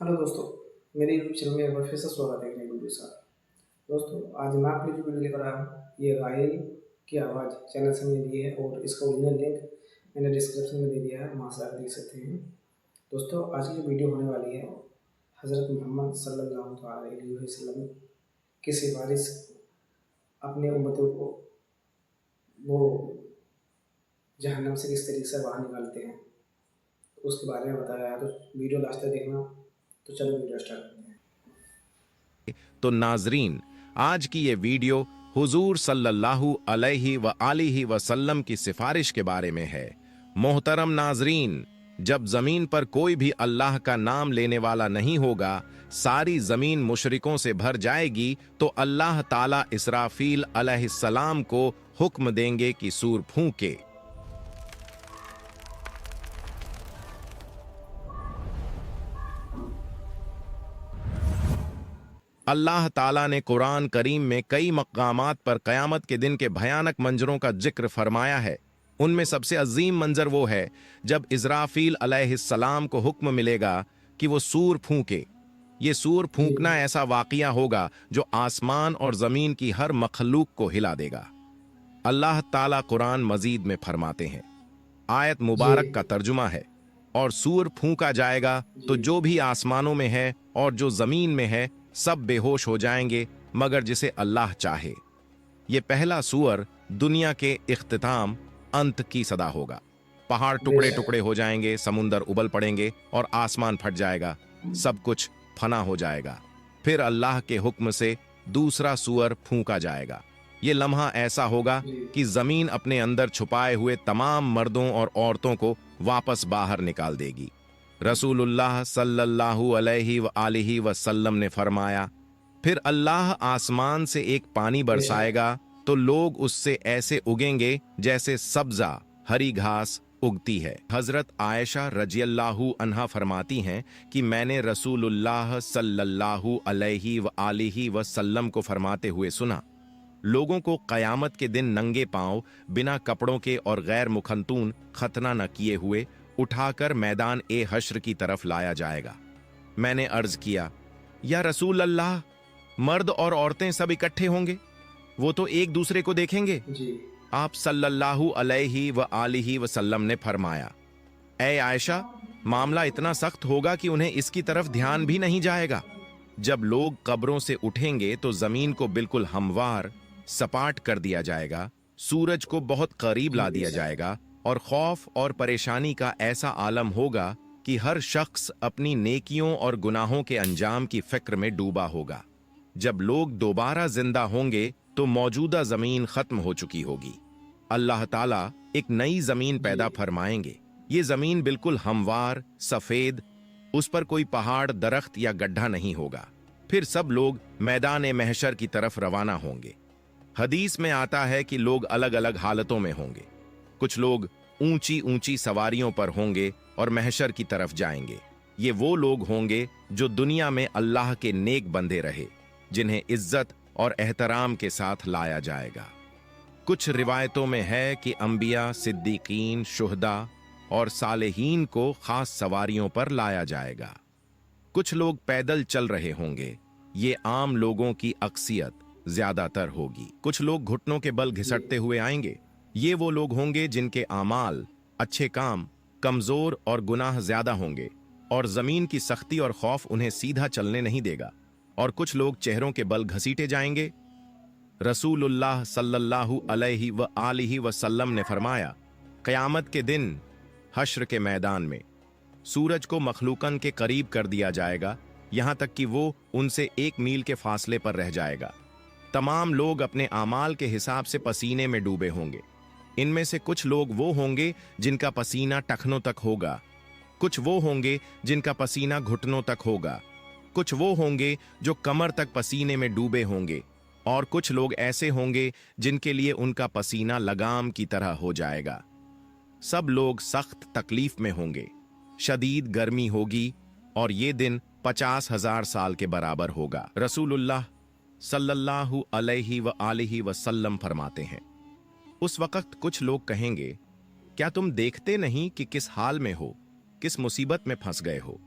Hello दोस्तों, मेरे YouTube channel में एक बार फिर से स्वागत है एक नई वीडियो के साथ। दोस्तों, आज मैं आपके लिए जो वीडियो लेकर आया हूँ ये राहेल की आवाज़ चैनल से मैंने ली है और इसका ओरिजिनल लिंक मैंने डिस्क्रिप्शन में दे दिया है, वहाँ से आप देख सकते हैं। दोस्तों, आज की जो वीडियो होने वाली है हज़रत मोहम्मद सल्लल्लाहु अलैहि वसल्लम की सिफारिश अपने उम्मतों को वो जहन्नम से किस तरीके से बाहर निकालते हैं, तो उसके बारे में बताया है। तो वीडियो लास्ट तक देखना। तो चलो वीडियो स्टार्ट करते हैं। तो नाजरीन, आज की ये वीडियो हुजूर सल्लल्लाहु अलैहि व आलिहि वसल्लम की सिफारिश के बारे में है। मोहतरम नाजरीन, जब जमीन पर कोई भी अल्लाह का नाम लेने वाला नहीं होगा, सारी जमीन मुशरिकों से भर जाएगी, तो अल्लाह ताला इसराफील अलैहिस्सलाम को हुक्म देंगे कि सूर फूंके। अल्लाह ताला ने कुरान करीम में कई मकामात पर क़यामत के दिन के भयानक मंजरों का जिक्र फरमाया है। उनमें सबसे अजीम मंजर वो है जब इज़राफील अलैहिस्सलाम को हुक्म मिलेगा कि वो सूर फूंके। ये सूर जी। फूंकना ऐसा वाक़िया होगा जो आसमान और ज़मीन की हर मखलूक को हिला देगा। अल्लाह ताला कुरान मजीद में फरमाते हैं, आयत जी। मुबारक का तर्जुमा है, और सूर फूंका जाएगा तो जी। जो भी आसमानों में है और जो जमीन में है सब बेहोश हो जाएंगे मगर जिसे अल्लाह चाहे। ये पहला सूअर दुनिया के इख्तिताम अंत की सदा होगा। पहाड़ टुकड़े बेशक। टुकड़े हो जाएंगे, समुंदर उबल पड़ेंगे और आसमान फट जाएगा, सब कुछ फना हो जाएगा। फिर अल्लाह के हुक्म से दूसरा सूअर फूंका जाएगा। ये लम्हा ऐसा होगा जी। कि जमीन अपने अंदर छुपाए हुए तमाम मर्दों और औरतों को वापस बाहर निकाल देगी। रसूलुल्लाह सल्लल्लाहु अलैहि व आलिहि वसल्लम ने फरमाया, फिर अल्लाह आसमान से एक पानी बेशक। बरसाएगा तो लोग उससे ऐसे उगेंगे जैसे सब्जा हरी घास उगती है। हजरत आयशा रजियल्लाहु अन्हा फरमाती हैं कि मैंने रसूलुल्लाह सल्लल्लाहु अलैहि व आलिहि वसल्लम को फरमाते हुए सुना, लोगों को कयामत के दिन नंगे पांव बिना कपड़ों के और गैर मुखंतून खतना न किए हुए उठाकर मैदान ए हश्र की तरफ लाया जाएगा। मैंने अर्ज किया, या रसूल अल्लाह, मर्द और औरतें सब इकट्ठे होंगे, वो तो एक दूसरे को देखेंगे? जी। आप सल्लल्लाहु अलैहि व आलिहि वसल्लम ने फरमाया, ए आयशा, मामला इतना सख्त होगा कि उन्हें इसकी तरफ ध्यान भी नहीं जाएगा। जब लोग कब्रों से उठेंगे तो जमीन को बिल्कुल हमवार सपाट कर दिया जाएगा, सूरज को बहुत करीब जी। ला दिया बेशक। जाएगा और खौफ और परेशानी का ऐसा आलम होगा कि हर शख्स अपनी नेकियों और गुनाहों के अंजाम की फिक्र में डूबा होगा। जब लोग दोबारा जिंदा होंगे तो मौजूदा जमीन खत्म हो चुकी होगी। अल्लाह ताला एक नई जमीन जी। पैदा फरमाएंगे। ये जमीन बिल्कुल हमवार सफेद, उस पर कोई पहाड़ दरख्त या गड्ढा नहीं होगा। फिर सब लोग मैदान महशर की तरफ रवाना होंगे। हदीस में आता है कि लोग अलग अलग हालतों में होंगे। कुछ लोग ऊंची ऊंची सवारियों पर होंगे और महशर की तरफ जाएंगे। ये वो लोग होंगे जो दुनिया में अल्लाह के नेक बंदे रहे, जिन्हें इज्जत और एहतराम के साथ लाया जाएगा। कुछ रिवायतों में है कि अंबिया, सिद्दीकीन, शुहदा और सालेहीन को खास सवारियों पर लाया जाएगा। कुछ लोग पैदल चल रहे होंगे। ये आम लोगों की अक्सियत ज्यादातर होगी। कुछ लोग घुटनों के बल जी। घिसटते हुए आएंगे। ये वो लोग होंगे जिनके आमाल, अच्छे काम कमजोर और गुनाह ज्यादा होंगे और जमीन की सख्ती और खौफ उन्हें सीधा चलने नहीं देगा। और कुछ लोग चेहरों के बल घसीटे जाएंगे। रसूलुल्लाह सल्लल्लाहु अलैहि व आलिहि वसल्लम ने फरमाया, क़यामत के दिन हश्र के मैदान में सूरज को मखलूकन के करीब कर दिया जाएगा, यहां तक कि वो उनसे 1 मील के फासले पर रह जाएगा। तमाम लोग अपने आमाल के हिसाब से पसीने में डूबे होंगे। इनमें से कुछ लोग वो होंगे जिनका पसीना टखनों तक होगा, कुछ वो होंगे जिनका पसीना घुटनों तक होगा, कुछ वो होंगे जो कमर तक पसीने में डूबे होंगे, और कुछ लोग ऐसे होंगे जिनके लिए उनका पसीना लगाम की तरह हो जाएगा। सब लोग सख्त तकलीफ में होंगे, शदीद गर्मी होगी और ये दिन 50,000 साल के बराबर होगा। रसूलुल्लाह सल्लल्लाहु अलैहि व आलिहि वसल्लम फरमाते हैं, उस वक्त कुछ लोग कहेंगे, क्या तुम देखते नहीं कि किस हाल में हो, किस मुसीबत में फंस गए हो?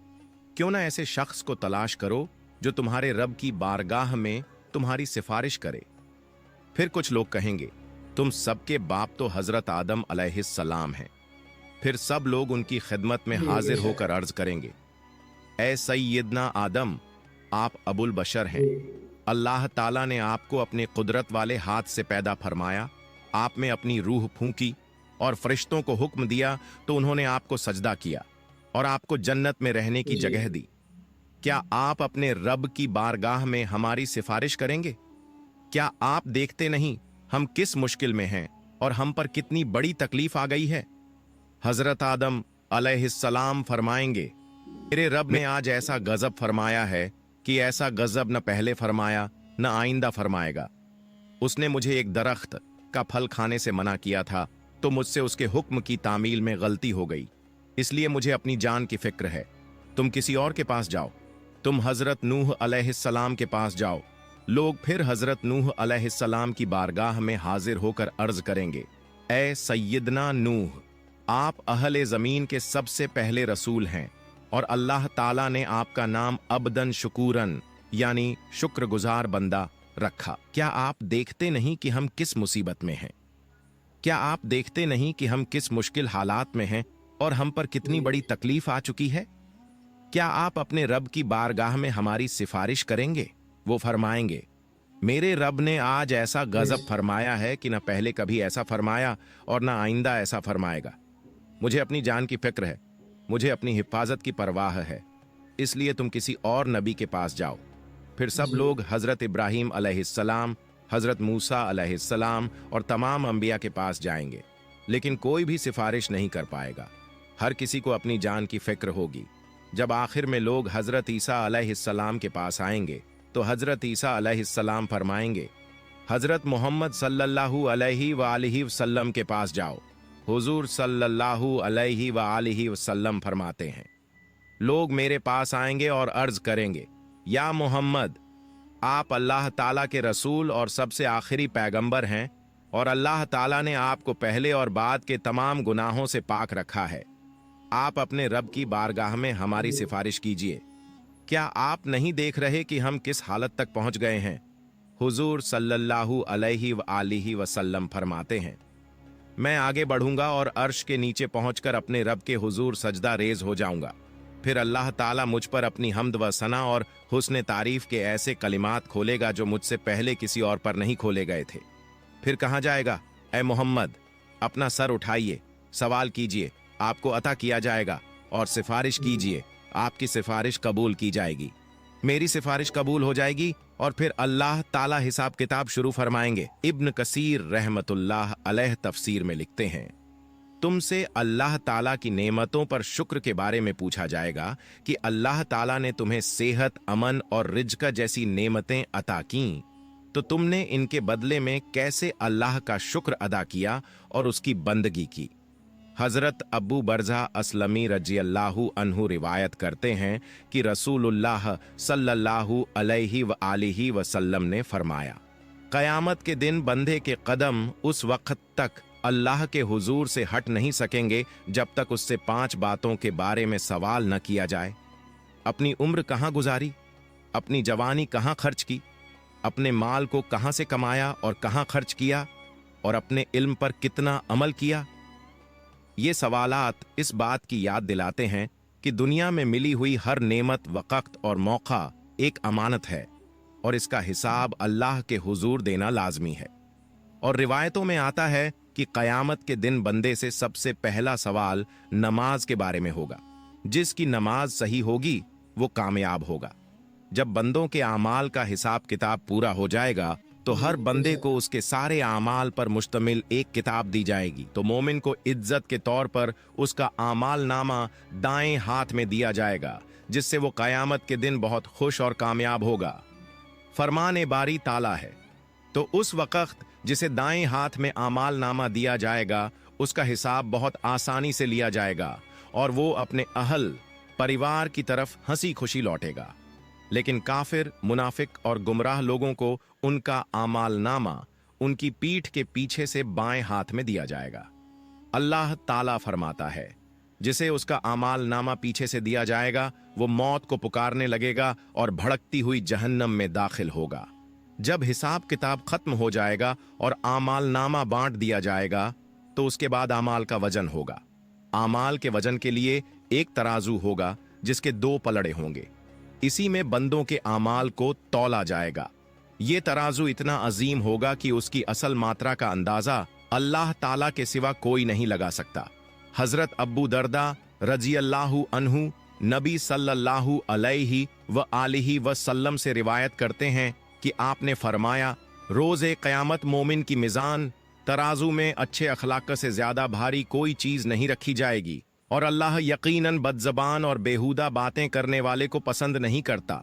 क्यों ना ऐसे शख्स को तलाश करो जो तुम्हारे रब की बारगाह में तुम्हारी सिफारिश करे। फिर कुछ लोग कहेंगे, तुम सबके बाप तो हजरत आदम अलैहिस्सलाम हैं। फिर सब लोग उनकी खिदमत में जी, हाजिर बेशक। होकर अर्ज करेंगे, ए सैयदना आदम, आप अबुल बशर हैं। जी, अल्लाह ताला ने आपको अपने कुदरत वाले हाथ से पैदा फरमाया, आप में अपनी रूह फूंकी और फरिश्तों को हुक्म दिया तो उन्होंने आपको सजदा किया और आपको जन्नत में रहने की जी, जगह दी। क्या आप अपने रब की बारगाह में हमारी सिफारिश करेंगे? क्या आप देखते नहीं हम किस मुश्किल में हैं और हम पर कितनी बड़ी तकलीफ आ गई है? हजरत आदम अलैहिस्सलाम फरमाएंगे, मेरे रब ने आज ऐसा गजब फरमाया है कि ऐसा गजब न पहले फरमाया न आइंदा फरमाएगा। उसने मुझे एक दरख्त का फल खाने से मना किया था तो मुझसे उसके हुक्म की तामील में गलती हो गई, इसलिए मुझे अपनी जान की फिक्र है। तुम किसी और के पास जाओ, तुम हजरत नूह अलैहिस्सलाम के पास जाओ। लोग फिर हजरत नूह अलैहिस्सलाम की बारगाह में हाजिर होकर अर्ज करेंगे, ए सैयदना नूह, आप अहले जमीन के सबसे पहले रसूल हैं और अल्लाह ताला ने आपका नाम अबदन शुकूरन यानी शुक्रगुजार बंदा रखा। क्या आप देखते नहीं कि हम किस मुसीबत में हैं? क्या आप देखते नहीं कि हम किस मुश्किल हालात में हैं और हम पर कितनी बड़ी तकलीफ आ चुकी है? क्या आप अपने रब की बारगाह में हमारी सिफारिश करेंगे? वो फरमाएंगे, मेरे रब ने आज ऐसा गजब फरमाया है कि न पहले कभी ऐसा फरमाया और न आइंदा ऐसा फरमाएगा। मुझे अपनी जान की फिक्र है, मुझे अपनी हिफाजत की परवाह है, इसलिए तुम किसी और नबी के पास जाओ। फिर सब जी, लोग हजरत इब्राहीम अलैहिस्सलाम, हजरत मूसा अलैहिस्सलाम और तमाम अंबिया के पास जाएंगे, लेकिन कोई भी सिफारिश नहीं कर पाएगा। हर किसी को अपनी जान की फिक्र होगी। जब आखिर में लोग हजरत ईसा अलैहिस्सलाम के पास आएंगे तो हजरत ईसा अलैहिस्सलाम फरमाएंगे, हजरत मोहम्मद सल्लल्लाहु अलैहि व आलिहि वसल्लम के पास जाओ। हुजूर सल्लल्लाहु अलैहि व आलिहि वसल्लम फरमाते हैं, लोग मेरे पास आएंगे और अर्ज करेंगे, या मोहम्मद, आप अल्लाह ताला के रसूल और सबसे आखिरी पैगंबर हैं और अल्लाह ताला ने आपको पहले और बाद के तमाम गुनाहों से पाक रखा है। आप अपने रब की बारगाह में हमारी सिफारिश कीजिए। क्या आप नहीं देख रहे कि हम किस हालत तक पहुंच गए हैं? हुजूर सल्लल्लाहु अलैहि व आलिहि वसल्लम फरमाते हैं, मैं आगे बढ़ूंगा और अर्श के नीचे पहुंचकर अपने रब के हुजूर सजदा रेज हो जाऊंगा। फिर अल्लाह ताला मुझ पर अपनी हम्द व सना और हुस्न तारीफ के ऐसे कलिमात खोलेगा जो मुझसे पहले किसी और पर नहीं खोले गए थे। फिर कहा जाएगा, ए मोहम्मद, अपना सर उठाइए, सवाल कीजिए, आपको अता किया जाएगा, और सिफारिश कीजिए, आपकी सिफारिश कबूल की जाएगी। मेरी सिफारिश कबूल हो जाएगी और फिर अल्लाह ताला हिसाब किताब शुरू फरमाएंगे। इब्न कसीर रहमतुल्लाह अलैह तफसीर में लिखते हैं, तुमसे अल्लाह ताला की नेमतों पर शुक्र के बारे में पूछा जाएगा कि अल्लाह ताला ने तुम्हें सेहत, अमन और रिज्क जैसी नेमतें अता कीं, तो तुमने इनके बदले में कैसे अल्लाह का शुक्र अदा किया और उसकी बंदगी की। हजरत अबू बरजा असलमी रजियल्लाहु अन्हु रिवायत करते हैं कि रसूलुल्लाह सल्लल्लाहु अलैहि व आलिहि वसल्लम ने फरमाया, कयामत के दिन बंदे के कदम उस वक्त तक अल्लाह के हुजूर से हट नहीं सकेंगे जब तक उससे 5 बातों के बारे में सवाल न किया जाए। अपनी उम्र कहाँ गुजारी, अपनी जवानी कहाँ खर्च की, अपने माल को कहाँ से कमाया और कहाँ खर्च किया, और अपने इल्म पर कितना अमल किया। ये सवालात इस बात की याद दिलाते हैं कि दुनिया में मिली हुई हर नेमत, वक़्त और मौका एक अमानत है और इसका हिसाब अल्लाह के हुजूर देना लाजमी है। और रिवायतों में आता है कि कयामत के दिन बंदे से सबसे पहला सवाल नमाज के बारे में होगा। जिसकी नमाज सही होगी वो कामयाब होगा। जब बंदों के आमाल का हिसाब किताब पूरा हो जाएगा तो हर बंदे को उसके सारे आमाल पर मुश्तमिल एक किताब दी जाएगी। तो मोमिन को इज्जत के तौर पर उसका आमाल नामा दाएं हाथ में दिया जाएगा, जिससे वो कयामत के दिन बहुत खुश और कामयाब होगा। फरमान बारी ताला है, तो उस वक्त जिसे दाएं हाथ में आमाल नामा दिया जाएगा उसका हिसाब बहुत आसानी से लिया जाएगा और वो अपने अहल परिवार की तरफ हंसी खुशी लौटेगा। लेकिन काफिर, मुनाफिक और गुमराह लोगों को उनका आमाल नामा उनकी पीठ के पीछे से बाएं हाथ में दिया जाएगा। अल्लाह ताला फरमाता है, जिसे उसका आमाल नामा पीछे से दिया जाएगा, वो मौत को पुकारने लगेगा और भड़कती हुई जहन्नम में दाखिल होगा। जब हिसाब किताब खत्म हो जाएगा और आमाल नामा बांट दिया जाएगा, तो उसके बाद आमाल का वजन होगा। आमाल के वजन के लिए एक तराजू होगा जिसके 2 पलड़े होंगे। इसी में बंदों के आमाल को तौला जाएगा। ये तराजू इतना अजीम होगा कि उसकी असल मात्रा का अंदाजा अल्लाह ताला के सिवा कोई नहीं लगा सकता। हजरत अब्बू दरदा रजी अल्लाहु अन्हु नबी सल्लल्लाहु अलैहि व आलिहि वसल्लम से रिवायत करते हैं कि आपने फरमाया, रोज़े क़यामत मोमिन की मिज़ान तराजू में अच्छे अखलाक से ज्यादा भारी कोई चीज नहीं रखी जाएगी, और अल्लाह यकीनन बदजबान और बेहुदा बातें करने वाले को पसंद नहीं करता।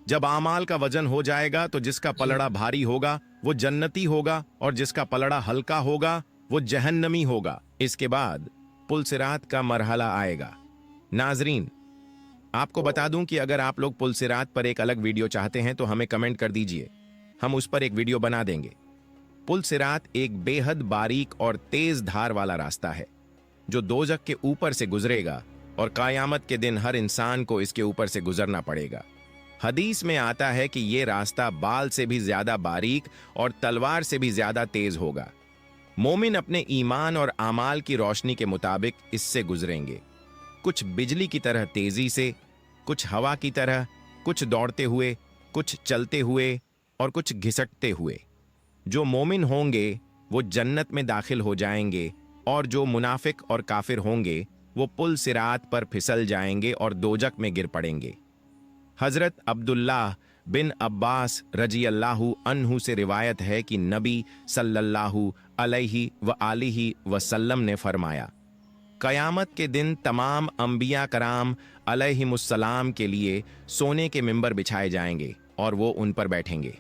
जब आमाल का वजन हो जाएगा तो जिसका पलड़ा भारी होगा वो जन्नती होगा और जिसका पलड़ा हल्का होगा वो जहन्नमी होगा। इसके बाद पुलसिरात का मरहला आएगा। नाजरीन, आपको बता दूं कि अगर आप लोग पुलसिरात पर एक अलग वीडियो चाहते हैं तो हमें कमेंट कर दीजिए, हम उस पर एक वीडियो बना देंगे। पुलसिरात एक बेहद बारीक और तेज धार वाला रास्ता है जो दोजख के ऊपर से गुजरेगा और क़यामत के दिन हर इंसान को इसके ऊपर से गुजरना पड़ेगा। हदीस में आता है कि ये रास्ता बाल से भी ज्यादा बारीक और तलवार से भी ज्यादा तेज होगा। मोमिन अपने ईमान और आमाल की रोशनी के मुताबिक इससे गुजरेंगे, कुछ बिजली की तरह तेजी से, कुछ हवा की तरह, कुछ दौड़ते हुए, कुछ चलते हुए और कुछ घिसटते हुए। जो मोमिन होंगे वो जन्नत में दाखिल हो जाएंगे और जो मुनाफिक और काफिर होंगे वो पुल सिरात पर फिसल जाएंगे और दोजक में गिर पड़ेंगे। हजरत अब्दुल्लाह बिन अब्बास रजी अल्लाहु अन्हु से रिवायत है कि नबी सल्लल्लाहु अलैहि व आलिहि वसल्लम ने फरमाया, कयामत के दिन तमाम अंबिया कराम अलैहिमुस्सलाम के लिए सोने के मिंबर बिछाए जाएंगे और वो उन पर बैठेंगे,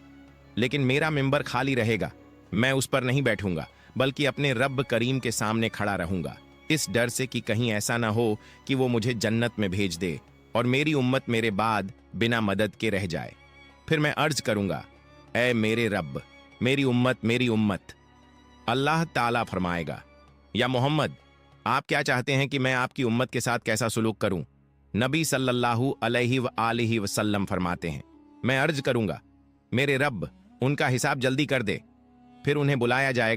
लेकिन मेरा मिंबर खाली रहेगा। मैं उस पर नहीं बैठूंगा बल्कि अपने रब करीम के सामने खड़ा रहूंगा, इस डर से कि कहीं ऐसा ना हो कि वो मुझे जन्नत में भेज दे और मेरी उम्मत मेरे बाद बिना मदद के रह जाए। फिर मैं अर्ज करूंगा, ऐ मेरे रब, मेरी उम्मत। अल्लाह ताला फरमाएगा, या मोहम्मद, आप क्या चाहते हैं कि मैं आपकी उम्मत के साथ कैसा सुलूक करूं? नबी सल्लल्लाहु अलैहि व आलिहि वसल्लम फरमाते हैं, मैं अर्ज करूंगा, मेरे रब, उनका हिसाब जल्दी कर दे। फिर उन्हें बुलाया जाएगा।